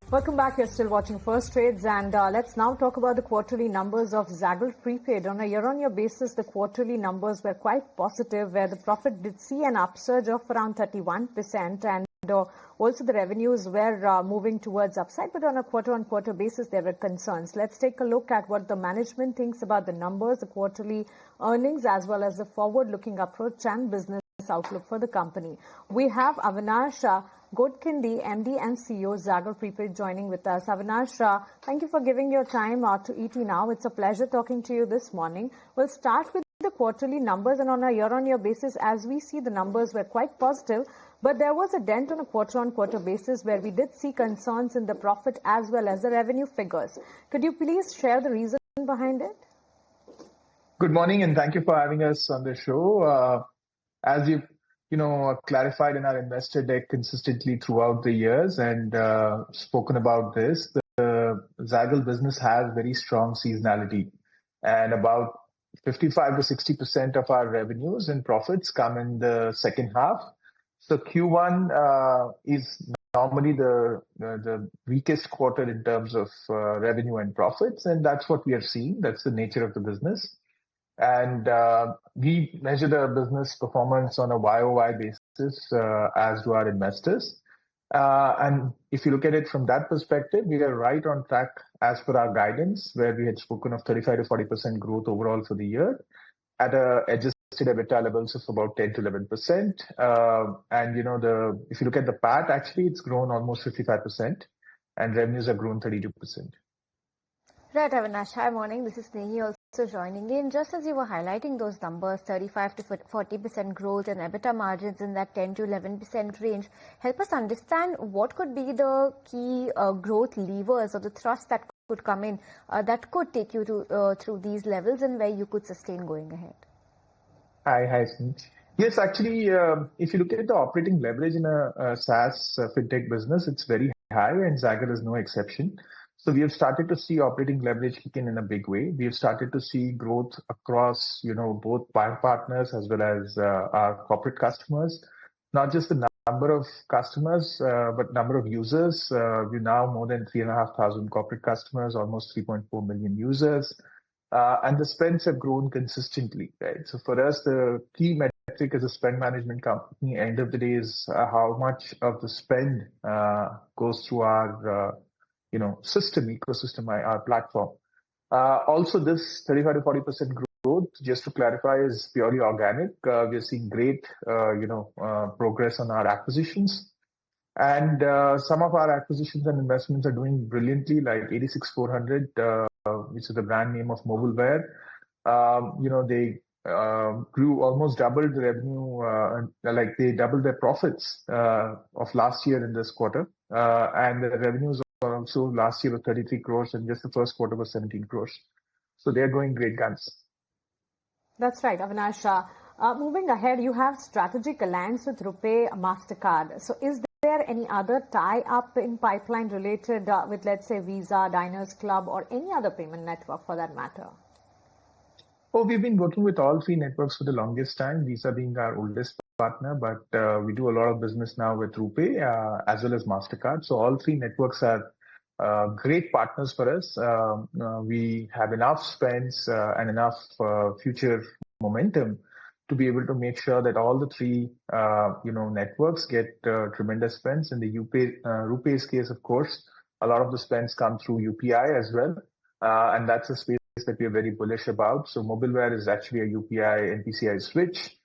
Welcome back. You're still watching First Trades, and let's now talk about the quarterly numbers of Zaggle Prepaid. On a year-on-year basis, the quarterly numbers were quite positive, where the profit did see an upsurge of around 31%, and also the revenues were moving towards upside, but on a quarter-on-quarter basis, there were concerns. Let's take a look at what the management thinks about the numbers, the quarterly earnings, as well as the forward-looking approach and business outlook for the company. We have Avinash Godkhindi, MD and CEO, Zaggle Prepaid, joining with us. Avinash, thank you for giving your time to ET Now. It's a pleasure talking to you this morning. We'll start with the quarterly numbers, and on a year-on-year basis, as we see, the numbers were quite positive, but there was a dent on a quarter-on-quarter basis where we did see concerns in the profit as well as the revenue figures. Could you please share the reason behind it? Good morning, and thank you for having us on the show. As you've clarified in our investor deck consistently throughout the years and spoken about this, the Zaggle business has very strong seasonality, and about 55 to 60% of our revenues and profits come in the second half. So Q1 is normally the weakest quarter in terms of revenue and profits, and that's what we are seeing. That's the nature of the business. And we measure the business performance on a YoY basis, as do our investors. And if you look at it from that perspective, we are right on track as per our guidance, where we had spoken of 35 to 40% growth overall for the year at adjusted EBITDA levels of about 10 to 11%. And if you look at the PAT, actually, it's grown almost 55%, and revenues have grown 32%. Right, Avinash. Hi, morning. This is Nehi also joining in. Just as you were highlighting those numbers, 35 to 40% growth and EBITDA margins in that 10 to 11% range, help us understand what could be the key growth levers or the thrust that could come in that could take you to through these levels and where you could sustain going ahead. Hi, Sneha. Yes, actually, if you look at the operating leverage in a SaaS fintech business, it's very high, and Zaggle is no exception. So we have started to see operating leverage kick in a big way. We have started to see growth across, both buyer partners as well as our corporate customers. Not just the number of customers, but number of users. We're now more than 3,500 corporate customers, almost 3.4 million users. And the spends have grown consistently, right? So for us, the key metric as a spend management company, end of the day, is how much of the spend goes through our ecosystem, our platform. Also, this 35 to 40% growth, just to clarify, is purely organic. We are seeing great, progress on our acquisitions. And some of our acquisitions and investments are doing brilliantly, like 86400, which is the brand name of Mobileware. They grew almost doubled the revenue, they doubled their profits of last year in this quarter. And the revenues also last year was 33 crores, and just the first quarter was 17 crores. So they're going great guns. That's right, Avinash. Moving ahead, you have strategic alliance with RuPay MasterCard. So is there any other tie-up in pipeline related with, let's say, Visa, Diners Club, or any other payment network for that matter? Oh, we've been working with all three networks for the longest time, Visa being our oldest partner, but we do a lot of business now with RuPay as well as MasterCard. So all three networks are great partners for us. We have enough spends and enough future momentum to be able to make sure that all the three, networks get tremendous spends. In the RuPay's case, of course, a lot of the spends come through UPI as well, and that's a space that we are very bullish about. So Mobileware is actually a UPI NPCI switch.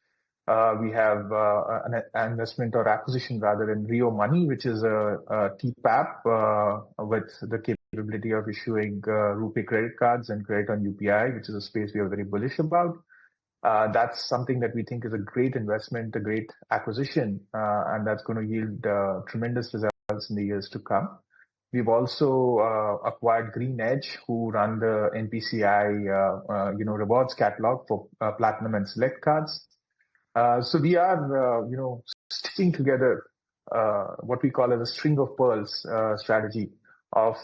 We have an investment or acquisition rather in Rio Money, which is a TPAP with the capability of issuing RuPay credit cards and credit on UPI, which is a space we are very bullish about. That's something that we think is a great investment, a great acquisition, and that's going to yield tremendous results in the years to come. We've also acquired Green Edge, who run the NPCI, rewards catalog for Platinum and Select cards. So we are, sticking together what we call as a string of pearls strategy of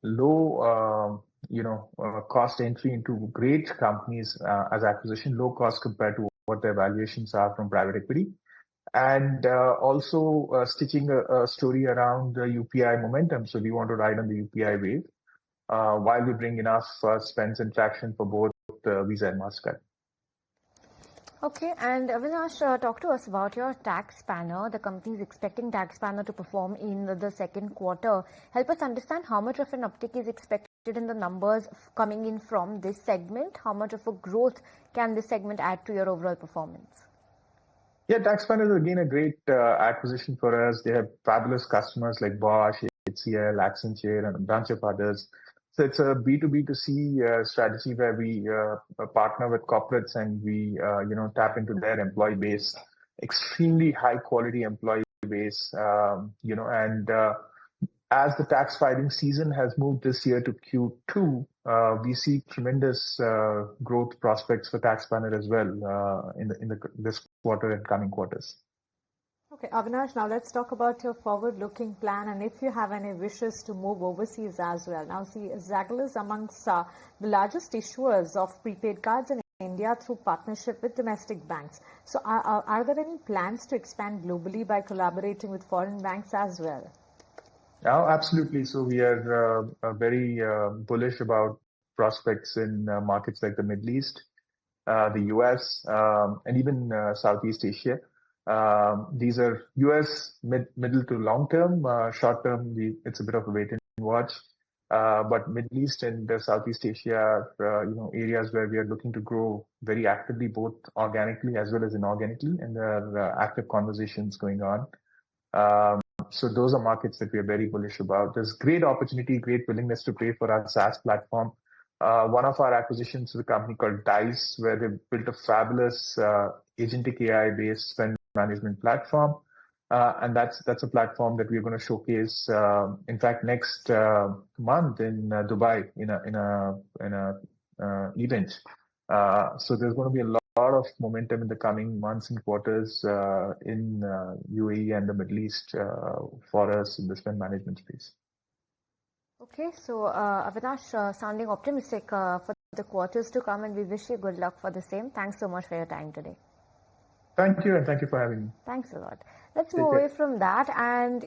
low, cost entry into great companies as acquisition, low cost compared to what their valuations are from private equity, and also stitching a story around the UPI momentum. So we want to ride on the UPI wave while we bring enough spends and traction for both Visa and MasterCard. Okay, and Avinash, talk to us about your tax spanner. The company is expecting tax spanner to perform in the second quarter. Help us understand how much of an uptick is expected in the numbers coming in from this segment. How much of a growth can this segment add to your overall performance? Yeah, tax spanner is again a great acquisition for us. They have fabulous customers like Bosch, HCL, Accenture, and a bunch of others. So it's a B2B2C strategy where we partner with corporates and we tap into their employee base, extremely high quality employee base, and as the tax filing season has moved this year to Q2, we see tremendous growth prospects for tax spanner as well in this quarter and coming quarters. Okay, Avinash, now let's talk about your forward-looking plan and if you have any wishes to move overseas as well. Now, see, Zaggle is amongst the largest issuers of prepaid cards in India through partnership with domestic banks. So are there any plans to expand globally by collaborating with foreign banks as well? Oh, absolutely. So we are very bullish about prospects in markets like the Middle East, the US, and even Southeast Asia. These are US middle to long term. Short term, it's a bit of a wait and watch. But Middle East and Southeast Asia are areas where we are looking to grow very actively, both organically as well as inorganically, and there are active conversations going on. So those are markets that we are very bullish about. There's great opportunity, great willingness to pay for our SaaS platform. One of our acquisitions is a company called Dice, where they built a fabulous agentic AI-based spend management platform, and that's a platform that we're going to showcase. In fact, next month in Dubai in a event. So there's going to be a lot of momentum in the coming months and quarters in UAE and the Middle East for us in the spend management space. Okay, so Avinash, sounding optimistic for the quarters to come, and we wish you good luck for the same. Thanks so much for your time today. Thank you, and thank you for having me. Thanks a lot. Let's move away from that, and